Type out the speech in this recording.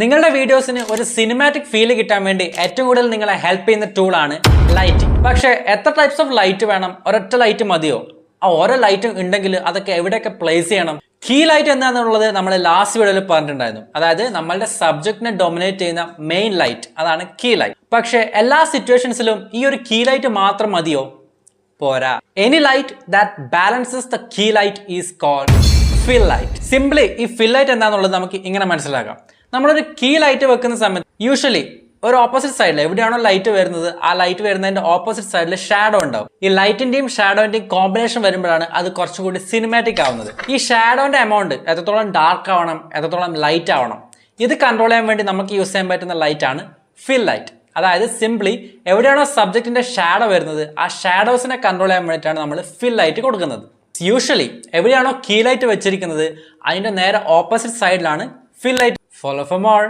നിങ്ങളുടെ വീഡിയോസിന് ഒരു cinematic feel കിട്ടാൻ വേണ്ടി ഏറ്റവും കൂടുതൽ നിങ്ങളെ ഹെൽപ്പ് ചെയ്യുന്ന ടൂളാണ് ലൈറ്റിംഗ്. പക്ഷേ എത്ര ടൈപ്സ് ഓഫ് ലൈറ്റ് വേണം? ഒരൊറ്റ ലൈറ്റ് മതിയോ? ആ ഓരോ ലൈറ്റും ഉണ്ടെങ്കിൽ അതൊക്കെ എവിടെയൊക്കെ പ്ലേസ് ചെയ്യണം? കീ ലൈറ്റ് എന്താണെന്നുള്ളത് നമ്മൾ ലാസ്റ്റ് വീഡിയോയിൽ പറഞ്ഞിട്ടുണ്ടായിരുന്നു. അതായത് നമ്മളുടെ സബ്ജക്റ്റിനെ ഡൊമിനേറ്റ് ചെയ്യുന്ന മെയിൻ ലൈറ്റ്, അതാണ് കീ ലൈറ്റ്. പക്ഷേ എല്ലാ സിറ്റുവേഷൻസിലും ഈ ഒരു കീ ലൈറ്റ് മാത്രം മതിയോ? പോരാ. Any light that balances the key light is called fill light. Simply ഈ ഫിൽ ലൈറ്റ് എന്താണെന്നുള്ളത് നമുക്ക് ഇങ്ങനെ മനസ്സിലാക്കാം. നമ്മളൊരു കീ ലൈറ്റ് വെക്കുന്ന സമയത്ത് യൂഷ്വലി ഒരു ഓപ്പോസിറ്റ് സൈഡിൽ എവിടെയാണോ ലൈറ്റ് വരുന്നത് ആ ലൈറ്റ് വരുന്നതിന്റെ ഓപ്പോസിറ്റ് സൈഡിൽ ഷാഡോ ഉണ്ടാവും. ഈ ലൈറ്റിന്റെയും ഷാഡോന്റെയും കോമ്പിനേഷൻ വരുമ്പോഴാണ് അത് കുറച്ചുകൂടി സിനിമാറ്റിക് ആവുന്നത്. ഈ ഷാഡോന്റെ എമൗണ്ട് എത്രത്തോളം ഡാർക്ക് ആവണം, എത്രത്തോളം ലൈറ്റ് ആവണം, ഇത് കൺട്രോൾ ചെയ്യാൻ വേണ്ടി നമുക്ക് യൂസ് ചെയ്യാൻ പറ്റുന്ന ലൈറ്റ് ആണ് ഫിൽ ലൈറ്റ്. അതായത് സിംപ്ലി എവിടെയാണോ സബ്ജക്റ്റിന്റെ ഷാഡോ വരുന്നത് ആ ഷാഡോസിനെ കൺട്രോൾ ചെയ്യാൻ വേണ്ടിയിട്ടാണ് നമ്മൾ ഫിൽ ലൈറ്റ് കൊടുക്കുന്നത്. യൂഷ്വലി എവിടെയാണോ കീ ലൈറ്റ് വെച്ചിരിക്കുന്നത് അതിന്റെ നേരെ ഓപ്പോസിറ്റ് സൈഡിലാണ് ഫിൽ ലൈറ്റ്. Follow for more.